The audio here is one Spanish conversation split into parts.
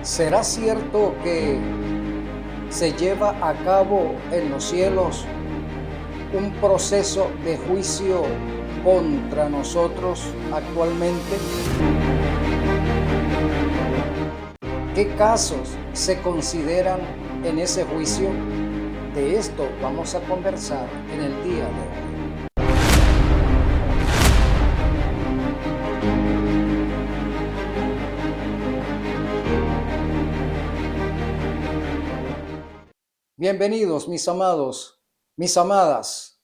¿Será cierto que se lleva a cabo en los cielos un proceso de juicio contra nosotros actualmente? ¿Qué casos se consideran en ese juicio? De esto vamos a conversar en el día de hoy. Bienvenidos, mis amados, mis amadas,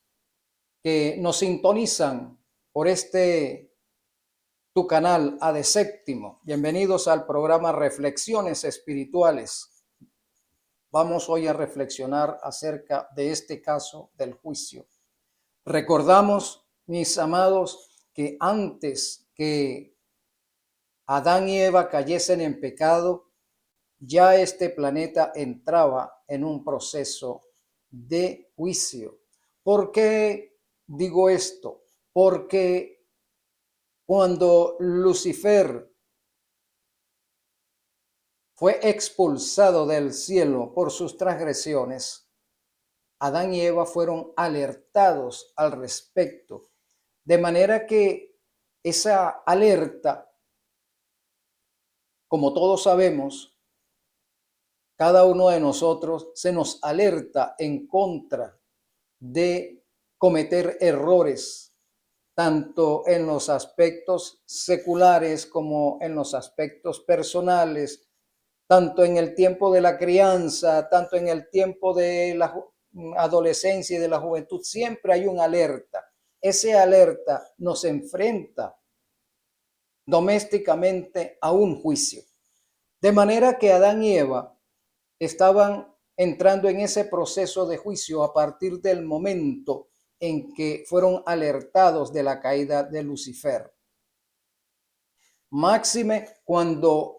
que nos sintonizan por tu canal AD Séptimo. Bienvenidos al programa Reflexiones Espirituales. Vamos hoy a reflexionar acerca de este caso del juicio. Recordamos, mis amados, que antes que Adán y Eva cayesen en pecado, ya este planeta entraba en un proceso de juicio. ¿Por qué digo esto? Porque cuando Lucifer fue expulsado del cielo por sus transgresiones, Adán y Eva fueron alertados al respecto. De manera que esa alerta, como todos sabemos, cada uno de nosotros se nos alerta en contra de cometer errores, tanto en los aspectos seculares como en los aspectos personales, tanto en el tiempo de la crianza, tanto en el tiempo de la adolescencia y de la juventud. Siempre hay una alerta. Ese alerta nos enfrenta domésticamente a un juicio. De manera que Adán y Eva estaban entrando en ese proceso de juicio a partir del momento en que fueron alertados de la caída de Lucifer. Máxime cuando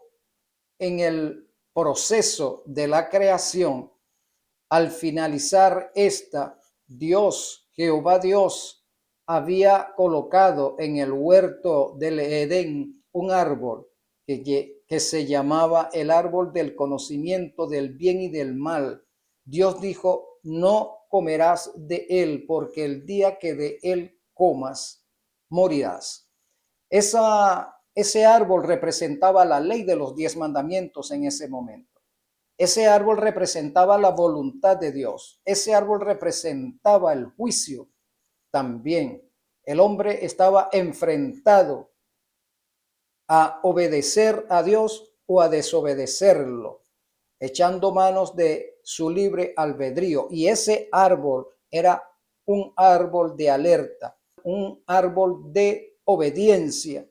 en el proceso de la creación, al finalizar Dios, Jehová Dios, había colocado en el huerto del Edén un árbol que se llamaba el árbol del conocimiento del bien y del mal. Dios dijo: no comerás de él, porque el día que de él comas, morirás. Ese árbol representaba la ley de los 10 mandamientos en ese momento. Ese árbol representaba la voluntad de Dios. Ese árbol representaba el juicio también. El hombre estaba enfrentado a obedecer a Dios o a desobedecerlo, echando manos de su libre albedrío. Y ese árbol era un árbol de alerta, un árbol de obediencia,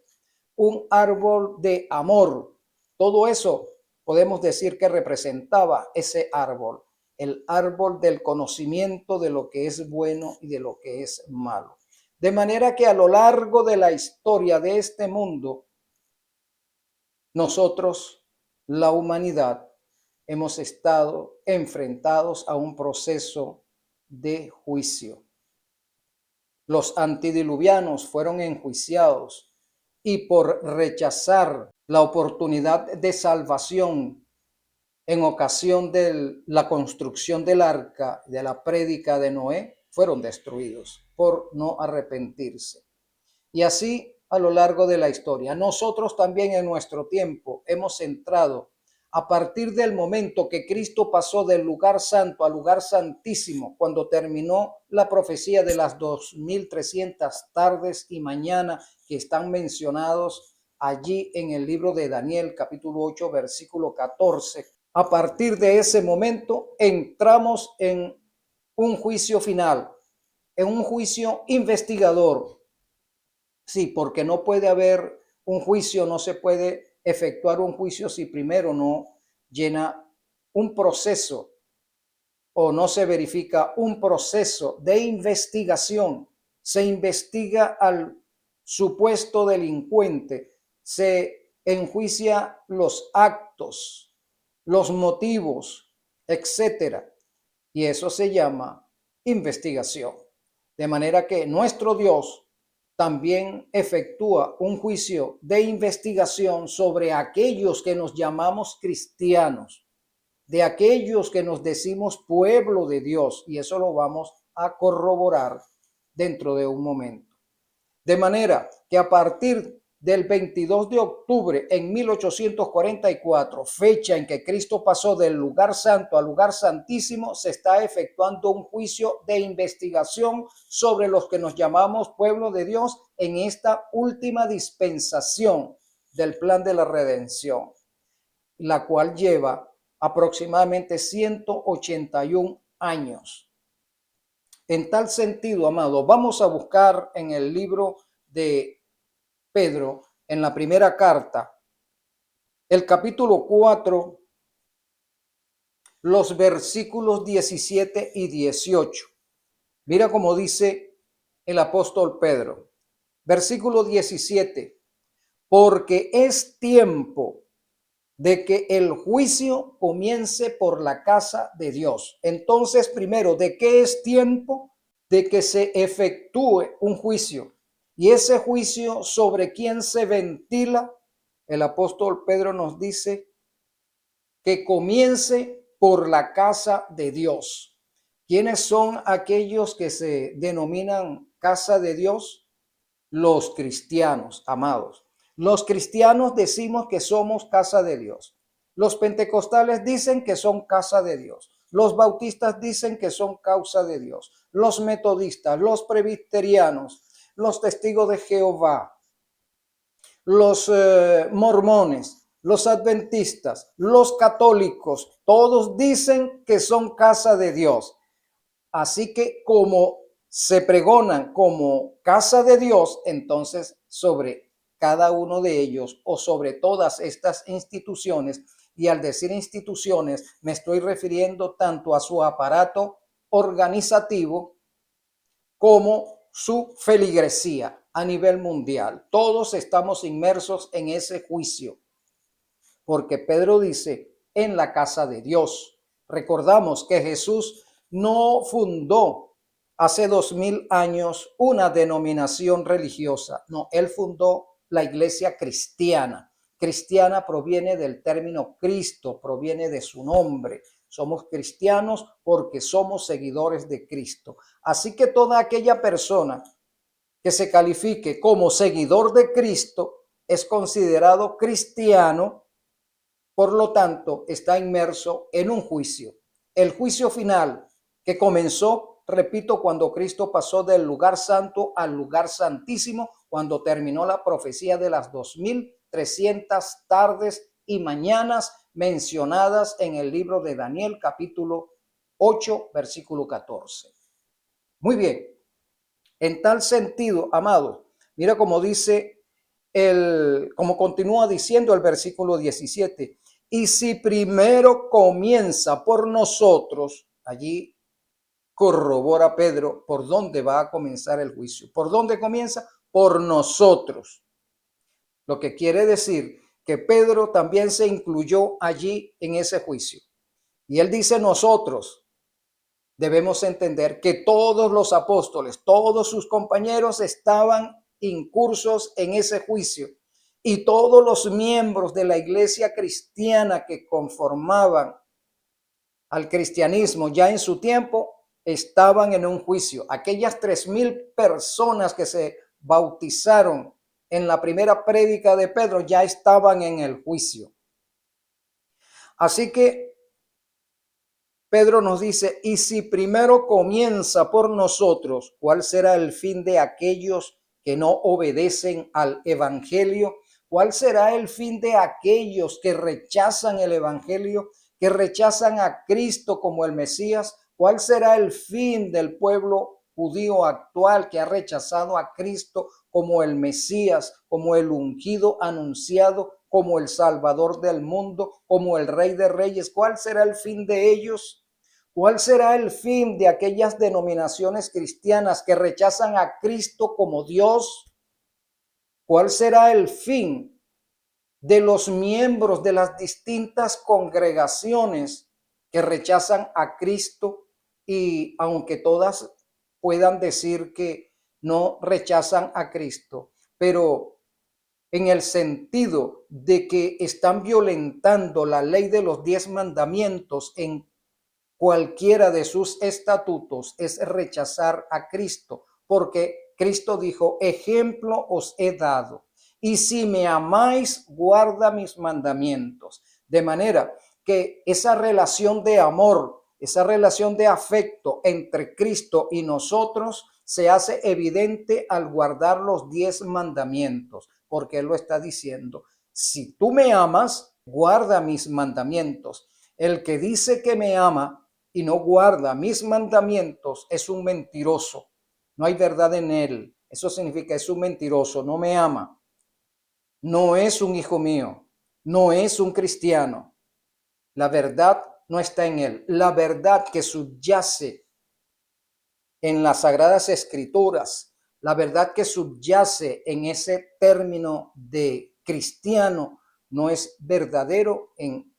un árbol de amor. Todo eso podemos decir que representaba ese árbol, el árbol del conocimiento de lo que es bueno y de lo que es malo. De manera que a lo largo de la historia de este mundo, nosotros, la humanidad, hemos estado enfrentados a un proceso de juicio. Los antediluvianos fueron enjuiciados y por rechazar la oportunidad de salvación en ocasión de la construcción del arca, de la prédica de Noé, fueron destruidos por no arrepentirse. Y así a lo largo de la historia. Nosotros también en nuestro tiempo hemos entrado a partir del momento que Cristo pasó del lugar santo al lugar santísimo, cuando terminó la profecía de las 2300 tardes y mañana que están mencionados allí en el libro de Daniel, capítulo 8, versículo 14. A partir de ese momento entramos en un juicio final, en un juicio investigador. Sí, porque no puede haber un juicio, no se puede efectuar un juicio si primero no llena un proceso o no se verifica un proceso de investigación. Se investiga al supuesto delincuente, se enjuicia los actos, los motivos, etcétera. Y eso se llama investigación. De manera que nuestro Dios también efectúa un juicio de investigación sobre aquellos que nos llamamos cristianos, de aquellos que nos decimos pueblo de Dios, y eso lo vamos a corroborar dentro de un momento. De manera que a partir del 22 de octubre en 1844, fecha en que Cristo pasó del lugar santo al lugar santísimo, se está efectuando un juicio de investigación sobre los que nos llamamos pueblo de Dios en esta última dispensación del plan de la redención, la cual lleva aproximadamente 181 años. En tal sentido, amado, vamos a buscar en el libro de Pedro, en la primera carta, el capítulo 4, los versículos 17 y 18. Mira cómo dice el apóstol Pedro. Versículo 17. Porque es tiempo de que el juicio comience por la casa de Dios. Entonces, primero, ¿de qué es tiempo? De que se efectúe un juicio. Y ese juicio sobre quién se ventila, el apóstol Pedro nos dice que comience por la casa de Dios. ¿Quiénes son aquellos que se denominan casa de Dios? Los cristianos, amados. Los cristianos decimos que somos casa de Dios. Los pentecostales dicen que son casa de Dios. Los bautistas dicen que son causa de Dios. Los metodistas, los presbiterianos, los testigos de Jehová, los mormones, los adventistas, los católicos, todos dicen que son casa de Dios. Así que como se pregonan como casa de Dios, entonces sobre cada uno de ellos o sobre todas estas instituciones, y al decir instituciones me estoy refiriendo tanto a su aparato organizativo como su feligresía a nivel mundial. Todos estamos inmersos en ese juicio, porque Pedro dice en la casa de Dios. Recordamos que Jesús no fundó hace 2000 años una denominación religiosa. No, él fundó la iglesia cristiana. Cristiana proviene del término Cristo, proviene de su nombre. Somos cristianos porque somos seguidores de Cristo. Así que toda aquella persona que se califique como seguidor de Cristo es considerado cristiano. Por lo tanto, está inmerso en un juicio. El juicio final que comenzó, repito, cuando Cristo pasó del lugar santo al lugar santísimo, cuando terminó la profecía de las 2300 tardes y mañanas mencionadas en el libro de Daniel, capítulo 8, versículo 14. Muy bien. En tal sentido, amado, mira cómo dice como continúa diciendo el versículo 17. Y si primero comienza por nosotros, allí corrobora Pedro por dónde va a comenzar el juicio. ¿Por dónde comienza? Por nosotros. Lo que quiere decir que Pedro también se incluyó allí en ese juicio. Y él dice nosotros. Debemos entender que todos los apóstoles, todos sus compañeros estaban incursos en ese juicio. Y todos los miembros de la iglesia cristiana que conformaban al cristianismo ya en su tiempo estaban en un juicio. Aquellas 3000 personas que se bautizaron en la primera prédica de Pedro ya estaban en el juicio. Así que Pedro nos dice, y si primero comienza por nosotros, ¿cuál será el fin de aquellos que no obedecen al evangelio? ¿Cuál será el fin de aquellos que rechazan el evangelio, que rechazan a Cristo como el Mesías? ¿Cuál será el fin del pueblo judío actual que ha rechazado a Cristo como el Mesías, como el ungido anunciado, como el Salvador del mundo, como el Rey de Reyes? ¿Cuál será el fin de ellos? ¿Cuál será el fin de aquellas denominaciones cristianas que rechazan a Cristo como Dios? ¿Cuál será el fin de los miembros de las distintas congregaciones que rechazan a Cristo? Y aunque todas puedan decir que no rechazan a Cristo, pero en el sentido de que están violentando la ley de los 10 mandamientos en cualquiera de sus estatutos, es rechazar a Cristo, porque Cristo dijo, ejemplo os he dado, y si me amáis, guarda mis mandamientos. De manera que esa relación de amor, esa relación de afecto entre Cristo y nosotros se hace evidente al guardar los 10 mandamientos, porque Él lo está diciendo, si tú me amas, guarda mis mandamientos. El que dice que me ama y no guarda mis mandamientos es un mentiroso. No hay verdad en él. Eso significa es un mentiroso, no me ama. No es un hijo mío, no es un cristiano. La verdad no está en él. La verdad que subyace en las Sagradas Escrituras, la verdad que subyace en ese término de cristiano, no es verdadero en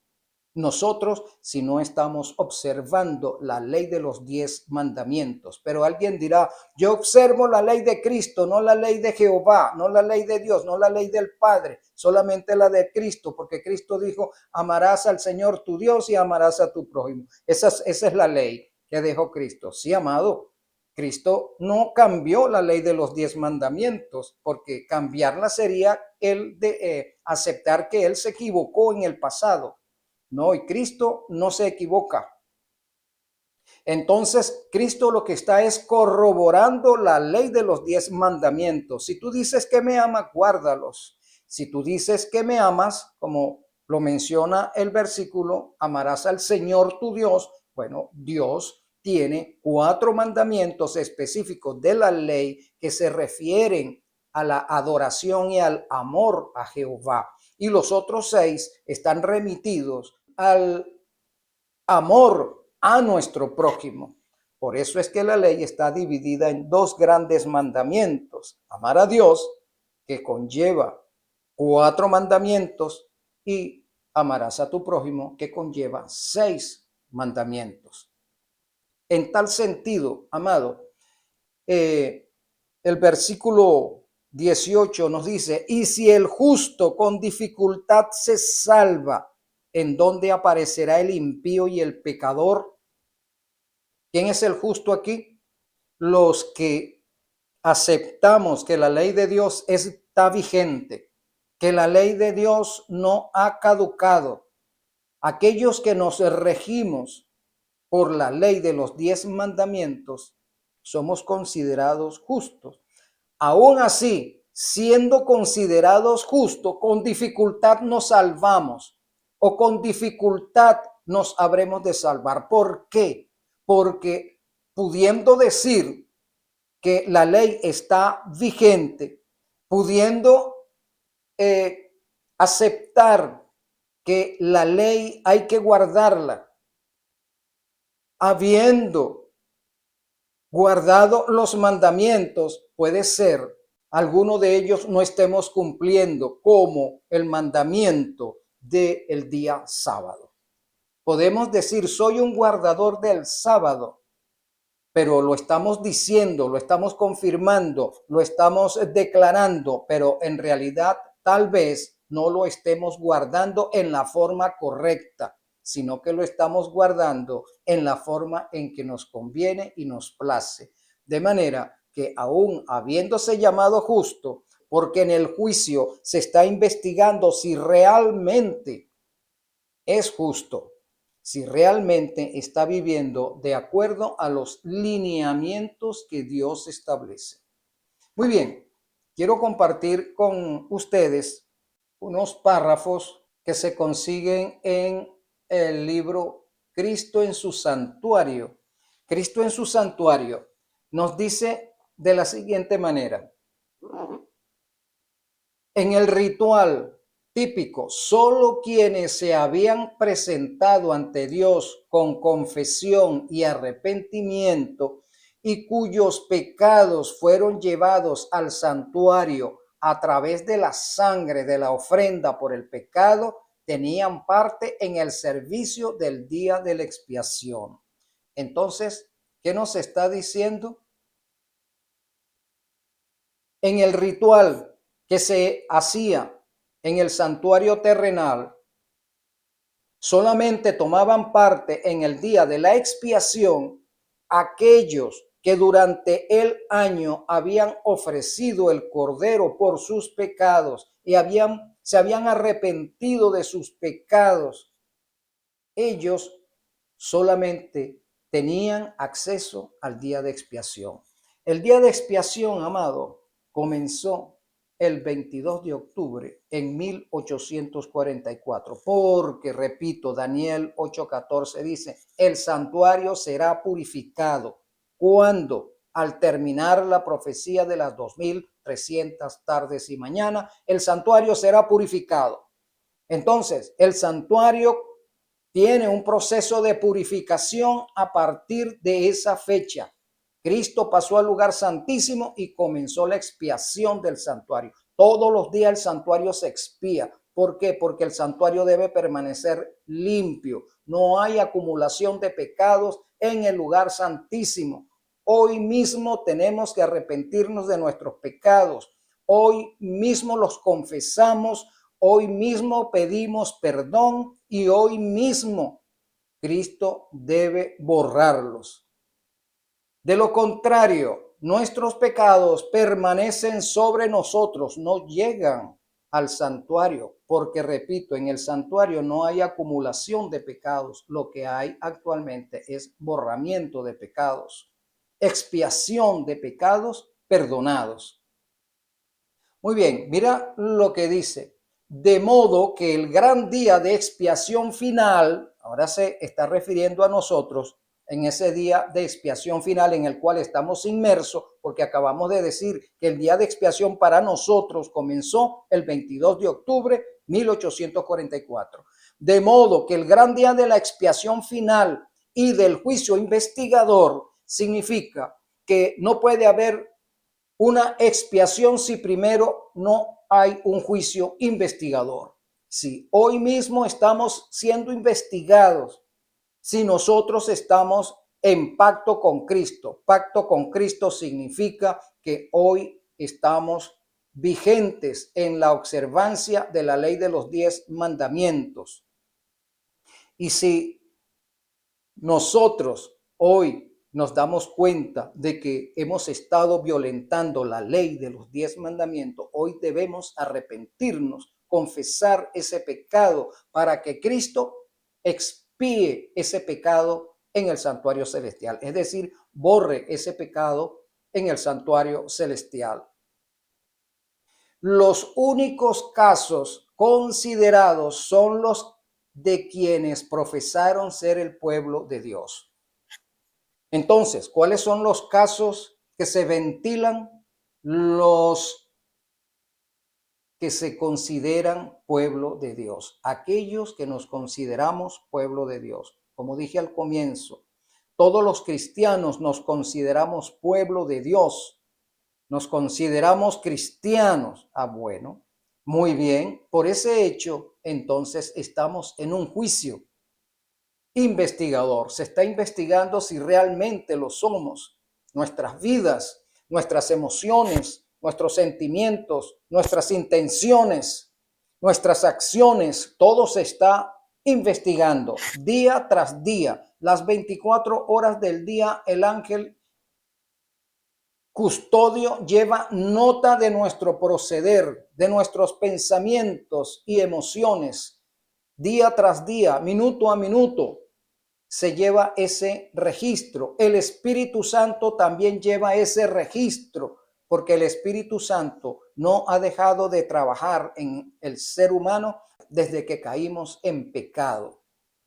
nosotros si no estamos observando la ley de los 10 mandamientos. Pero alguien dirá, yo observo la ley de Cristo, no la ley de Jehová, no la ley de Dios, no la ley del Padre, solamente la de Cristo, porque Cristo dijo, amarás al Señor tu Dios y amarás a tu prójimo. Esa es la ley que dejó Cristo. Sí, amado, Cristo no cambió la ley de los 10 mandamientos, porque cambiarla sería el de aceptar que Él se equivocó en el pasado. No, y Cristo no se equivoca. Entonces, Cristo lo que está es corroborando la ley de los 10 mandamientos. Si tú dices que me amas, guárdalos. Si tú dices que me amas, como lo menciona el versículo, amarás al Señor tu Dios. Bueno, Dios tiene 4 mandamientos específicos de la ley que se refieren a la adoración y al amor a Jehová. Y los otros 6 están remitidos al amor a nuestro prójimo. Por eso es que la ley está dividida en 2 grandes mandamientos. Amar a Dios, que conlleva 4 mandamientos, y amarás a tu prójimo, que conlleva 6 mandamientos. En tal sentido, amado, el versículo 18 nos dice, y si el justo con dificultad se salva, ¿en dónde aparecerá el impío y el pecador? ¿Quién es el justo aquí? Los que aceptamos que la ley de Dios está vigente, que la ley de Dios no ha caducado. Aquellos que nos regimos por la ley de los 10 mandamientos, somos considerados justos. Aún así, siendo considerados justos, con dificultad nos salvamos o con dificultad nos habremos de salvar. ¿Por qué? Porque pudiendo decir que la ley está vigente, pudiendo aceptar que la ley hay que guardarla, habiendo guardado los mandamientos, puede ser alguno de ellos no estemos cumpliendo, como el mandamiento del día sábado. Podemos decir, soy un guardador del sábado, pero lo estamos diciendo, lo estamos confirmando, lo estamos declarando, pero en realidad tal vez no lo estemos guardando en la forma correcta, sino que lo estamos guardando en la forma en que nos conviene y nos place. De manera que aún habiéndose llamado justo, porque en el juicio se está investigando si realmente es justo, si realmente está viviendo de acuerdo a los lineamientos que Dios establece. Muy bien, quiero compartir con ustedes unos párrafos que se consiguen en el libro Cristo en su santuario. Cristo en su santuario nos dice de la siguiente manera: en el ritual típico, solo quienes se habían presentado ante Dios con confesión y arrepentimiento y cuyos pecados fueron llevados al santuario a través de la sangre de la ofrenda por el pecado, tenían parte en el servicio del día de la expiación. Entonces, ¿qué nos está diciendo? En el ritual que se hacía en el santuario terrenal, solamente tomaban parte en el día de la expiación aquellos que durante el año habían ofrecido el cordero por sus pecados y se habían arrepentido de sus pecados. Ellos solamente tenían acceso al día de expiación. El día de expiación, amado, comenzó el 22 de octubre en 1844, porque, repito, Daniel 8:14 dice, el santuario será purificado cuando, al terminar la profecía de las 2300 tardes y mañana, el santuario será purificado. Entonces, el santuario tiene un proceso de purificación a partir de esa fecha. Cristo pasó al lugar santísimo y comenzó la expiación del santuario. Todos los días el santuario se expía. ¿Por qué? Porque el santuario debe permanecer limpio. No hay acumulación de pecados en el lugar santísimo. Hoy mismo tenemos que arrepentirnos de nuestros pecados. Hoy mismo los confesamos. Hoy mismo pedimos perdón y hoy mismo Cristo debe borrarlos. De lo contrario, nuestros pecados permanecen sobre nosotros, no llegan al santuario, porque repito, en el santuario no hay acumulación de pecados, lo que hay actualmente es borramiento de pecados, expiación de pecados perdonados. Muy bien, mira lo que dice. De modo que el gran día de expiación final, ahora se está refiriendo a nosotros en ese día de expiación final en el cual estamos inmersos, porque acabamos de decir que el día de expiación para nosotros comenzó el 22 de octubre 1844. De modo que el gran día de la expiación final y del juicio investigador significa que no puede haber una expiación si primero no hay un juicio investigador. Si hoy mismo estamos siendo investigados, si nosotros estamos en pacto con Cristo significa que hoy estamos vigentes en la observancia de la ley de los 10 mandamientos. Y si nosotros hoy nos damos cuenta de que hemos estado violentando la ley de los 10 mandamientos, hoy debemos arrepentirnos, confesar ese pecado para que Cristo expíe ese pecado en el santuario celestial, es decir, borre ese pecado en el santuario celestial. Los únicos casos considerados son los de quienes profesaron ser el pueblo de Dios. Entonces, ¿cuáles son los casos que se ventilan? Los que se consideran pueblo de Dios, aquellos que nos consideramos pueblo de Dios. Como dije al comienzo, todos los cristianos nos consideramos pueblo de Dios, nos consideramos cristianos. Bueno, muy bien, por ese hecho, entonces estamos en un juicio investigador. Se está investigando si realmente lo somos. Nuestras vidas, nuestras emociones, nuestros sentimientos, nuestras intenciones, nuestras acciones, todo se está investigando día tras día. Las 24 horas del día, el ángel custodio lleva nota de nuestro proceder, de nuestros pensamientos y emociones. Día tras día, minuto a minuto, se lleva ese registro. El Espíritu Santo también lleva ese registro, porque el Espíritu Santo no ha dejado de trabajar en el ser humano desde que caímos en pecado.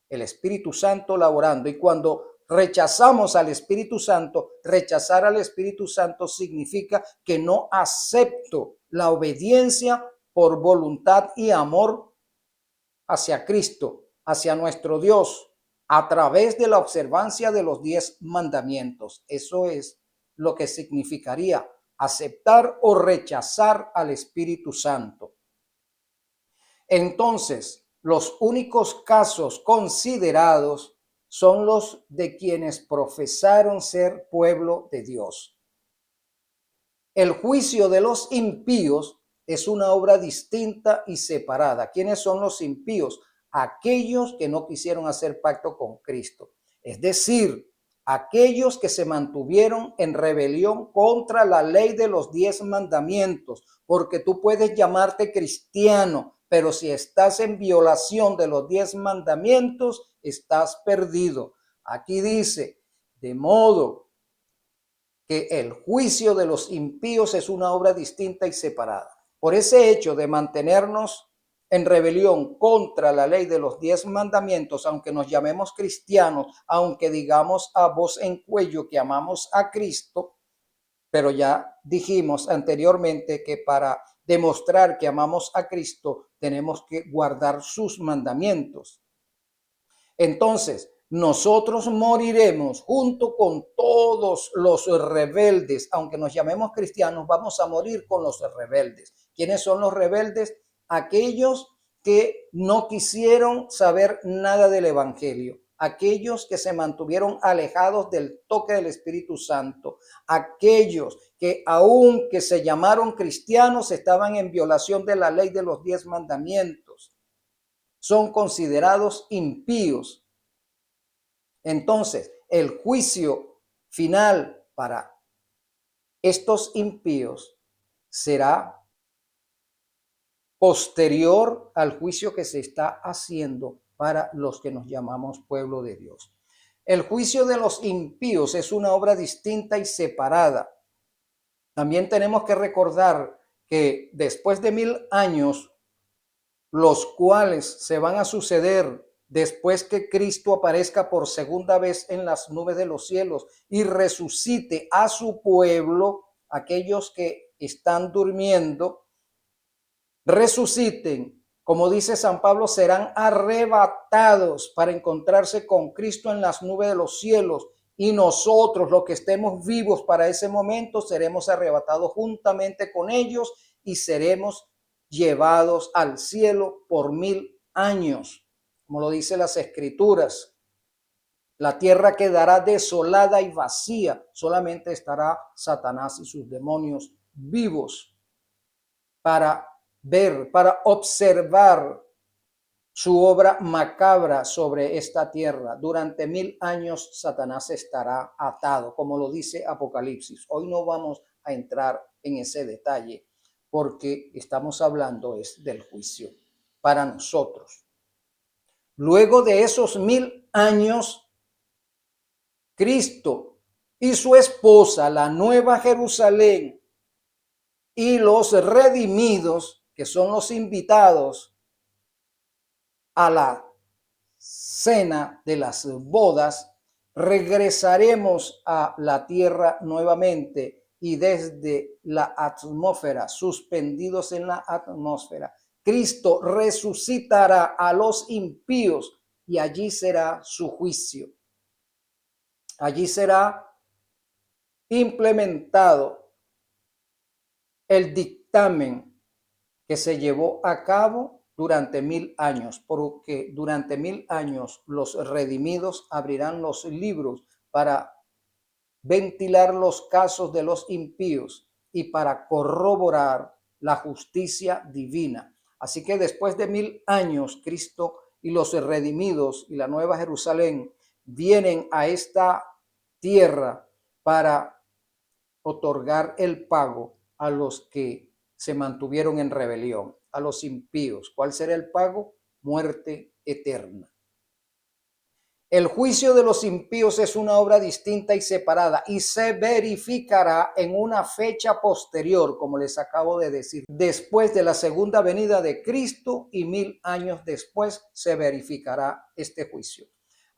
El Espíritu Santo laborando. Y cuando rechazamos al Espíritu Santo, rechazar al Espíritu Santo significa que no acepto la obediencia por voluntad y amor hacia Cristo, hacia nuestro Dios, a través de la observancia de los 10 mandamientos. Eso es lo que significaría aceptar o rechazar al Espíritu Santo. Entonces, los únicos casos considerados son los de quienes profesaron ser pueblo de Dios. El juicio de los impíos es una obra distinta y separada. ¿Quiénes son los impíos? Aquellos que no quisieron hacer pacto con Cristo. Es decir, aquellos que se mantuvieron en rebelión contra la ley de los 10 mandamientos, porque tú puedes llamarte cristiano, pero si estás en violación de los 10 mandamientos, estás perdido. Aquí dice, de modo que el juicio de los impíos es una obra distinta y separada. Por ese hecho de mantenernos en rebelión contra la ley de los 10 mandamientos, aunque nos llamemos cristianos, aunque digamos a voz en cuello que amamos a Cristo, pero ya dijimos anteriormente que para demostrar que amamos a Cristo tenemos que guardar sus mandamientos. Entonces, nosotros moriremos junto con todos los rebeldes, aunque nos llamemos cristianos, vamos a morir con los rebeldes. ¿Quiénes son los rebeldes? Aquellos que no quisieron saber nada del evangelio, aquellos que se mantuvieron alejados del toque del Espíritu Santo, aquellos que aunque se llamaron cristianos estaban en violación de la ley de los 10 mandamientos. Son considerados impíos. Entonces, el juicio final para estos impíos será posterior al juicio que se está haciendo para los que nos llamamos pueblo de Dios. El juicio de los impíos es una obra distinta y separada. También tenemos que recordar que después de 1000 años, los cuales se van a suceder después que Cristo aparezca por segunda vez en las nubes de los cielos y resucite a su pueblo, aquellos que están durmiendo, resuciten, como dice San Pablo, serán arrebatados para encontrarse con Cristo en las nubes de los cielos, y nosotros, los que estemos vivos para ese momento, seremos arrebatados juntamente con ellos y seremos llevados al cielo por 1000 años, como lo dice las Escrituras. La tierra quedará desolada y vacía, solamente estará Satanás y sus demonios vivos para ver, para observar su obra macabra sobre esta tierra. Durante 1000 años Satanás estará atado, como lo dice Apocalipsis. Hoy no vamos a entrar en ese detalle porque estamos hablando es del juicio para nosotros. Luego de esos 1000 años, Cristo y su esposa, la Nueva Jerusalén, y los redimidos, que son los invitados a la cena de las bodas, regresaremos a la tierra nuevamente y desde la atmósfera, suspendidos en la atmósfera, Cristo resucitará a los impíos y allí será su juicio. Allí será implementado el dictamen que se llevó a cabo durante 1000 años, porque durante 1000 años los redimidos abrirán los libros para ventilar los casos de los impíos y para corroborar la justicia divina. Así que después de 1000 años, Cristo y los redimidos y la Nueva Jerusalén vienen a esta tierra para otorgar el pago a los que se mantuvieron en rebelión, a los impíos. ¿Cuál será el pago? Muerte eterna. El juicio de los impíos es una obra distinta y separada y se verificará en una fecha posterior, como les acabo de decir, después de la segunda venida de Cristo y 1000 años después se verificará este juicio.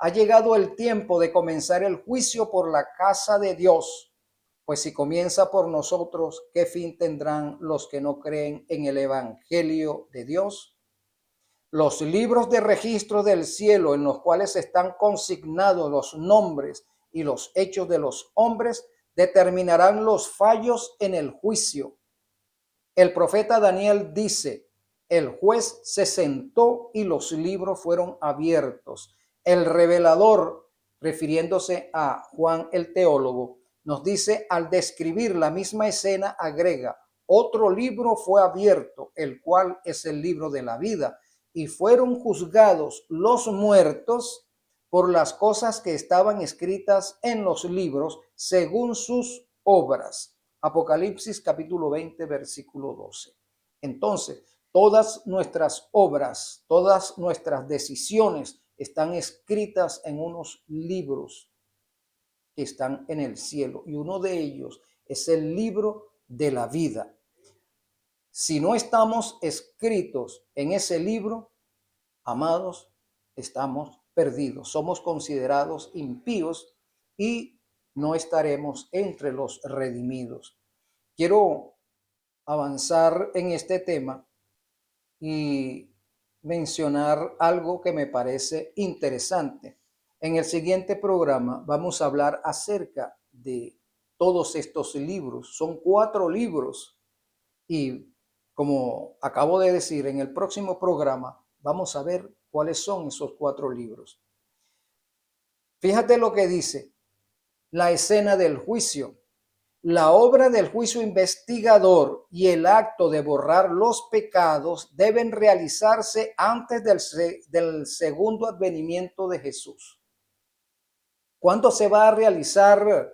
Ha llegado el tiempo de comenzar el juicio por la casa de Dios, pues si comienza por nosotros, ¿qué fin tendrán los que no creen en el evangelio de Dios? Los libros de registro del cielo en los cuales están consignados los nombres y los hechos de los hombres determinarán los fallos en el juicio. El profeta Daniel dice, el juez se sentó y los libros fueron abiertos. El revelador, refiriéndose a Juan el teólogo, nos dice, al describir la misma escena, agrega, otro libro fue abierto, el cual es el libro de la vida, y fueron juzgados los muertos por las cosas que estaban escritas en los libros según sus obras. Apocalipsis capítulo 20, versículo 12. Entonces, todas nuestras obras, todas nuestras decisiones están escritas en unos libros que están en el cielo, y uno de ellos es el libro de la vida. Si no estamos escritos en ese libro, amados, estamos perdidos, somos considerados impíos y no estaremos entre los redimidos. Quiero avanzar en este tema y mencionar algo que me parece interesante. En el siguiente programa vamos a hablar acerca de todos estos libros. Son 4 libros y, como acabo de decir, en el próximo programa vamos a ver cuáles son esos 4 libros. Fíjate lo que dice la escena del juicio. La obra del juicio investigador y el acto de borrar los pecados deben realizarse antes del segundo advenimiento de Jesús. ¿Cuándo se va a realizar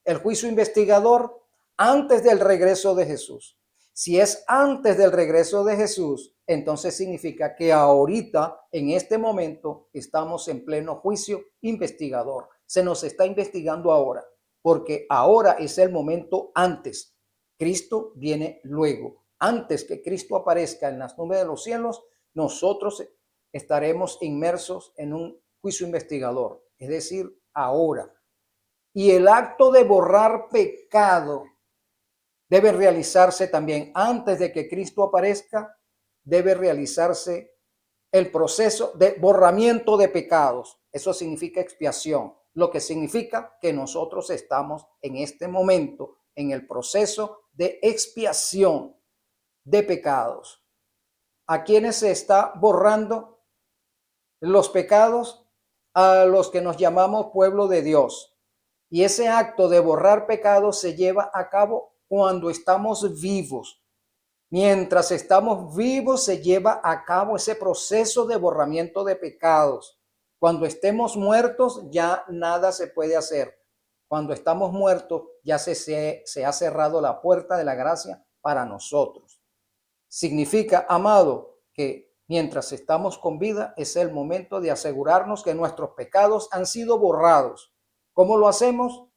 el juicio investigador? Antes del regreso de Jesús. Si es antes del regreso de Jesús, entonces significa que ahorita, en este momento, estamos en pleno juicio investigador. Se nos está investigando ahora, porque ahora es el momento antes. Cristo viene luego. Antes que Cristo aparezca en las nubes de los cielos, nosotros estaremos inmersos en un juicio investigador, es decir, ahora. Y el acto de borrar pecado debe realizarse también antes de que Cristo aparezca. Debe realizarse el proceso de borramiento de pecados. Eso significa expiación, lo que significa que nosotros estamos en este momento en el proceso de expiación de pecados. ¿A quiénes se está borrando los pecados? A los que nos llamamos pueblo de Dios. Y ese acto de borrar pecados se lleva a cabo cuando estamos vivos. Mientras estamos vivos se lleva a cabo ese proceso de borramiento de pecados. Cuando estemos muertos ya nada se puede hacer. Cuando estamos muertos ya se ha cerrado la puerta de la gracia para nosotros. Significa, amado, que mientras estamos con vida es el momento de asegurarnos que nuestros pecados han sido borrados. ¿Cómo lo hacemos?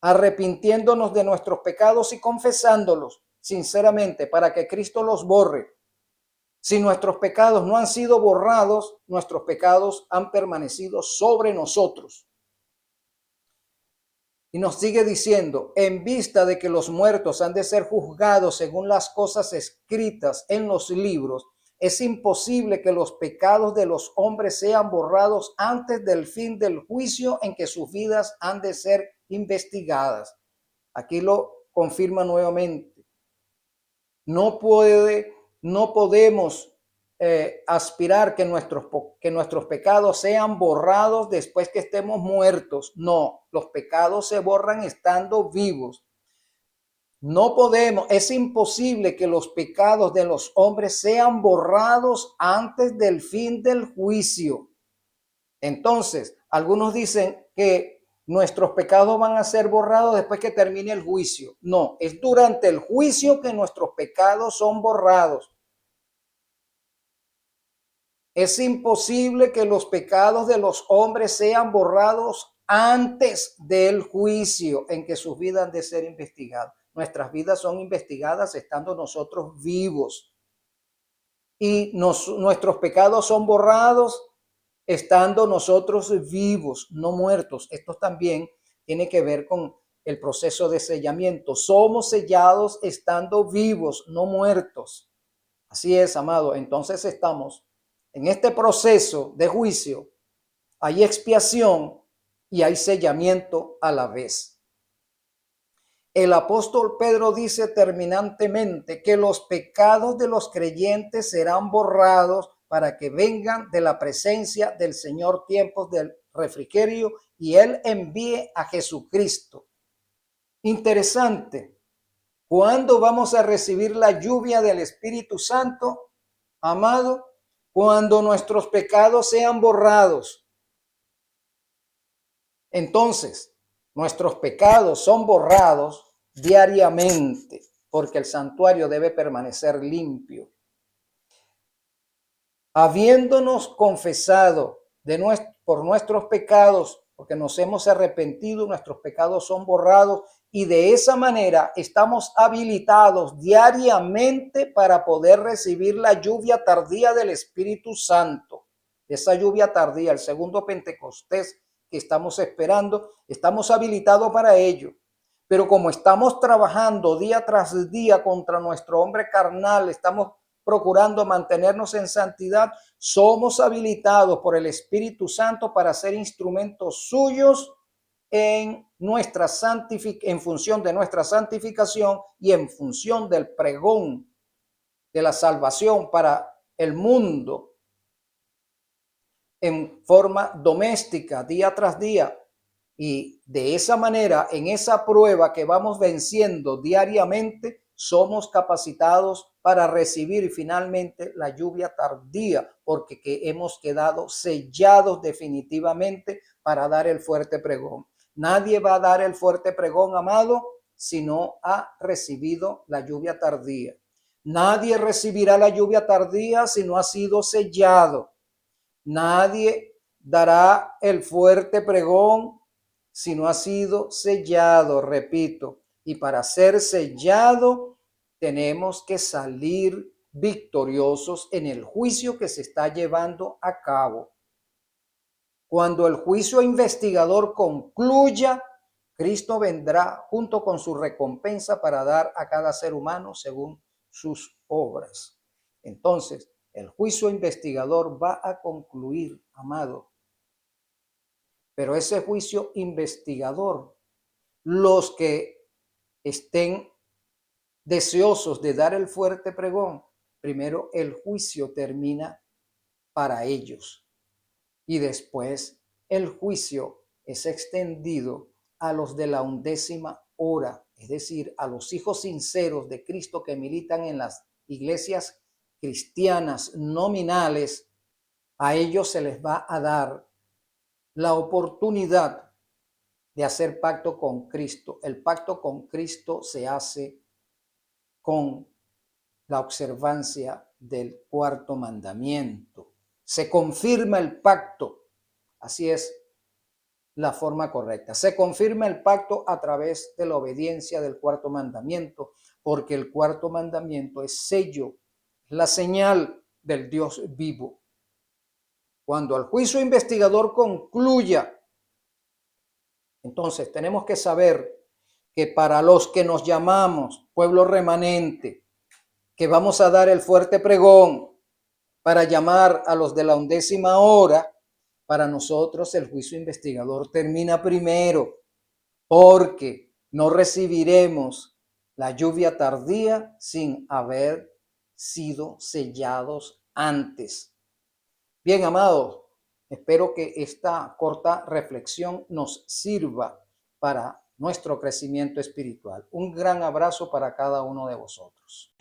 Arrepintiéndonos de nuestros pecados y confesándolos sinceramente para que Cristo los borre. Si nuestros pecados no han sido borrados, nuestros pecados han permanecido sobre nosotros. Y nos sigue diciendo, en vista de que los muertos han de ser juzgados según las cosas escritas en los libros, es imposible que los pecados de los hombres sean borrados antes del fin del juicio en que sus vidas han de ser investigadas. Aquí lo confirma nuevamente. No podemos aspirar que nuestros pecados sean borrados después que estemos muertos. No, los pecados se borran estando vivos. No podemos, es imposible que los pecados de los hombres sean borrados antes del fin del juicio. Entonces, algunos dicen que nuestros pecados van a ser borrados después que termine el juicio. No, es durante el juicio que nuestros pecados son borrados. Es imposible que los pecados de los hombres sean borrados antes del juicio en que sus vidas han de ser investigadas. Nuestras vidas son investigadas estando nosotros vivos. Y nuestros pecados son borrados estando nosotros vivos, no muertos. Esto también tiene que ver con el proceso de sellamiento. Somos sellados estando vivos, no muertos. Así es, amado. Entonces estamos en este proceso de juicio. Hay expiación y hay sellamiento a la vez. El apóstol Pedro dice terminantemente que los pecados de los creyentes serán borrados para que vengan de la presencia del Señor tiempos del refrigerio y Él envíe a Jesucristo. Interesante. ¿Cuándo vamos a recibir la lluvia del Espíritu Santo, amado? Cuando nuestros pecados sean borrados. Entonces, nuestros pecados son borrados diariamente, porque el santuario debe permanecer limpio. Habiéndonos confesado por nuestros pecados, porque nos hemos arrepentido, nuestros pecados son borrados y de esa manera estamos habilitados diariamente para poder recibir la lluvia tardía del Espíritu Santo. Esa lluvia tardía, el segundo Pentecostés que estamos esperando, estamos habilitados para ello. Pero como estamos trabajando día tras día contra nuestro hombre carnal, estamos procurando mantenernos en santidad, somos habilitados por el Espíritu Santo para ser instrumentos suyos en función de nuestra santificación y en función del pregón de la salvación para el mundo en forma doméstica, día tras día. Y de esa manera, en esa prueba que vamos venciendo diariamente, somos capacitados para recibir finalmente la lluvia tardía, porque hemos quedado sellados definitivamente para dar el fuerte pregón. Nadie va a dar el fuerte pregón, amado, si no ha recibido la lluvia tardía. Nadie recibirá la lluvia tardía si no ha sido sellado. Nadie dará el fuerte pregón si no ha sido sellado, repito. Y para ser sellado tenemos que salir victoriosos en el juicio que se está llevando a cabo. Cuando el juicio investigador concluya, Cristo vendrá junto con su recompensa para dar a cada ser humano según sus obras. Entonces, el juicio investigador va a concluir, amado. Pero ese juicio investigador, los que estén deseosos de dar el fuerte pregón, primero el juicio termina para ellos y después el juicio es extendido a los de la 11ª hora, es decir, a los hijos sinceros de Cristo que militan en las iglesias cristianas nominales. A ellos se les va a dar la oportunidad de hacer pacto con Cristo. El pacto con Cristo se hace con la observancia del 4º mandamiento. Se confirma el pacto. Así es la forma correcta. Se confirma el pacto a través de la obediencia del 4º mandamiento, porque el 4º mandamiento es sello, la señal del Dios vivo. Cuando el juicio investigador concluya, entonces tenemos que saber que para los que nos llamamos pueblo remanente, que vamos a dar el fuerte pregón para llamar a los de la 11ª hora, para nosotros el juicio investigador termina primero, porque no recibiremos la lluvia tardía sin haber sido sellados antes. Bien, amados, espero que esta corta reflexión nos sirva para nuestro crecimiento espiritual. Un gran abrazo para cada uno de vosotros.